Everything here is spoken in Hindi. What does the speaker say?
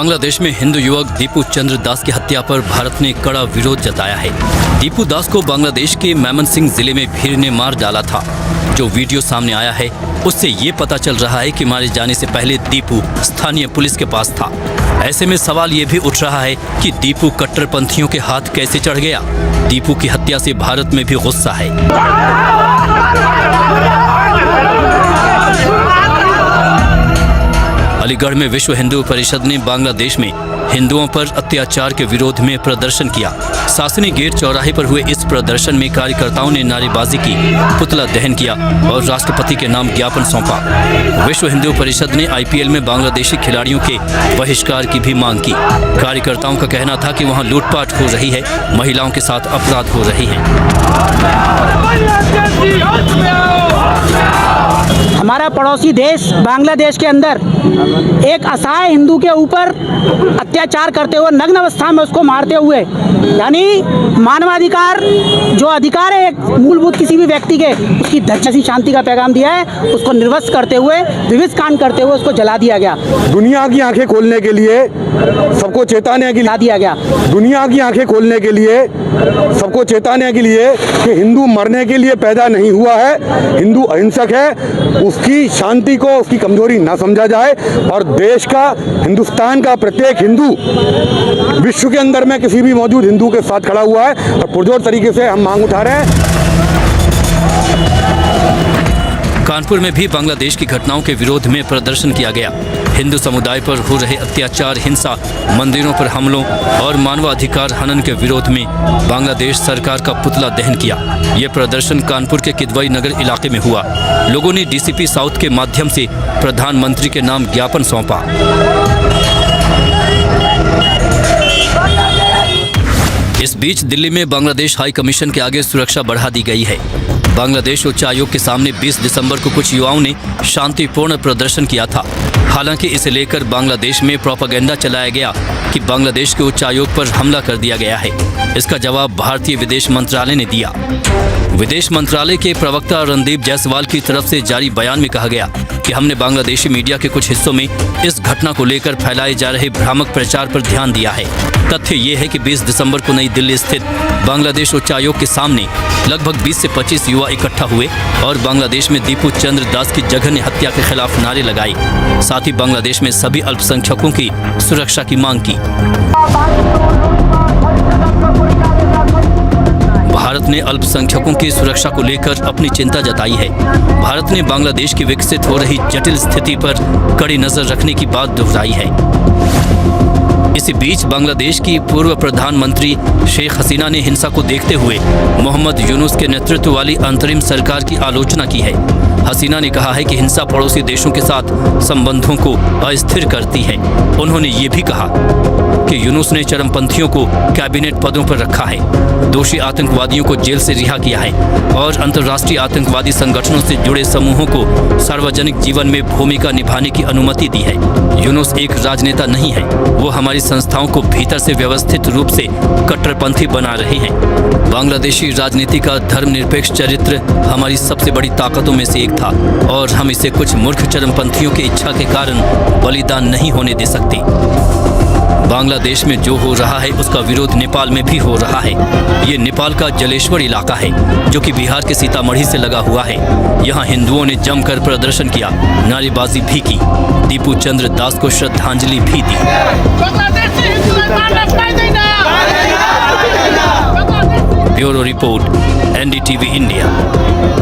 बांग्लादेश में हिंदू युवक दीपू चंद्र दास की हत्या पर भारत ने कड़ा विरोध जताया है। दीपू दास को बांग्लादेश के मेमनसिंह जिले में भीड़ ने मार डाला था। जो वीडियो सामने आया है उससे ये पता चल रहा है कि मारे जाने से पहले दीपू स्थानीय पुलिस के पास था। ऐसे में सवाल ये भी उठ रहा है कि दीपू कट्टरपंथियों के हाथ कैसे चढ़ गया। दीपू की हत्या से भारत में भी गुस्सा है। अलीगढ़ में विश्व हिंदू परिषद ने बांग्लादेश में हिंदुओं पर अत्याचार के विरोध में प्रदर्शन किया। सासनी गेट चौराहे पर हुए इस प्रदर्शन में कार्यकर्ताओं ने नारेबाजी की, पुतला दहन किया और राष्ट्रपति के नाम ज्ञापन सौंपा। विश्व हिंदू परिषद ने IPL में बांग्लादेशी खिलाड़ियों के बहिष्कार की भी मांग की। कार्यकर्ताओं का कहना था कि वहां लूटपाट हो रही है, महिलाओं के साथ अपराध हो रहे हैं। हमारा पड़ोसी देश बांग्लादेश के अंदर एक असहाय हिंदू के ऊपर अत्याचार करते हुए, नग्न अवस्था में उसको मारते हुए, यानी मानवाधिकार जो अधिकार है एक मूलभूत किसी भी व्यक्ति के, उसकी धर्म शांति का पैगाम दिया है, उसको निर्वस्त्र करते हुए, विविध कांड करते हुए उसको जला दिया गया। दुनिया की आंखें खोलने के लिए, सबको चेताने के लिए दिया गया। दुनिया की आंखें खोलने के लिए, सबको चेताने के लिए कि हिंदू मरने के लिए पैदा नहीं हुआ है, हिंदू अहिंसक है, उसकी शांति को, उसकी कमजोरी ना समझा जाए। और देश का, हिंदुस्तान का प्रत्येक हिंदू विश्व के अंदर में किसी भी मौजूद हिंदू के साथ खड़ा हुआ है और पुरजोर तरीके से हम मांग उठा रहे हैं। कानपुर में भी बांग्लादेश की घटनाओं के विरोध में प्रदर्शन किया गया। हिंदू समुदाय पर हो रहे अत्याचार, हिंसा, मंदिरों पर हमलों और मानवाधिकार हनन के विरोध में बांग्लादेश सरकार का पुतला दहन किया। ये प्रदर्शन कानपुर के किदवई नगर इलाके में हुआ। लोगों ने DCP साउथ के माध्यम से प्रधानमंत्री के नाम ज्ञापन सौंपा। इस बीच दिल्ली में बांग्लादेश हाई कमीशन के आगे सुरक्षा बढ़ा दी गई है। बांग्लादेश उच्च आयोग के सामने 20 दिसंबर को कुछ युवाओं ने शांतिपूर्ण प्रदर्शन किया था। हालांकि इसे लेकर बांग्लादेश में प्रोपेगेंडा चलाया गया कि बांग्लादेश के उच्च आयोग पर हमला कर दिया गया है। इसका जवाब भारतीय विदेश मंत्रालय ने दिया। विदेश मंत्रालय के प्रवक्ता रणदीप जायसवाल की तरफ से जारी बयान में कहा गया कि हमने बांग्लादेशी मीडिया के कुछ हिस्सों में इस घटना को लेकर फैलाए जा रहे भ्रामक प्रचार पर ध्यान दिया है। तथ्य ये है कि 20 दिसंबर को नई दिल्ली स्थित बांग्लादेश उच्च आयोग के सामने लगभग 20 से 25 युवा इकट्ठा हुए और बांग्लादेश में दीपू चंद्र दास की जघन्य हत्या के खिलाफ नारे लगाए। साथ ही बांग्लादेश में सभी अल्पसंख्यकों की सुरक्षा की मांग की। भारत ने अल्पसंख्यकों की सुरक्षा को लेकर अपनी चिंता जताई है। भारत ने बांग्लादेश की विकसित हो रही जटिल स्थिति पर कड़ी नजर रखने की बात दोहराई है। इसी बीच बांग्लादेश की पूर्व प्रधानमंत्री शेख हसीना ने हिंसा को देखते हुए मोहम्मद यूनुस के नेतृत्व वाली अंतरिम सरकार की आलोचना की है। हसीना ने कहा है कि हिंसा पड़ोसी देशों के साथ संबंधों को अस्थिर करती है। उन्होंने ये भी कहा कि यूनुस ने चरमपंथियों को कैबिनेट पदों पर रखा है, दोषी आतंकवादियों को जेल से रिहा किया है और अंतर्राष्ट्रीय आतंकवादी संगठनों से जुड़े समूहों को सार्वजनिक जीवन में भूमिका निभाने की अनुमति दी है। यूनुस एक राजनेता नहीं है, वो हमारी संस्थाओं को भीतर से व्यवस्थित रूप से कट्टरपंथी बना रहे हैं। बांग्लादेशी राजनीति का धर्मनिरपेक्ष चरित्र हमारी सबसे बड़ी ताकतों में से एक था और हम इसे कुछ मूर्ख चरमपंथियों की इच्छा के कारण बलिदान नहीं होने दे सकते। बांग्लादेश में जो हो रहा है उसका विरोध नेपाल में भी हो रहा है। ये नेपाल का जलेश्वर इलाका है जो कि बिहार के सीतामढ़ी से लगा हुआ है। यहाँ हिंदुओं ने जमकर प्रदर्शन किया, नारेबाजी भी की, दीपू चंद्र दास को श्रद्धांजलि भी दी। Bureau report, NDTV India.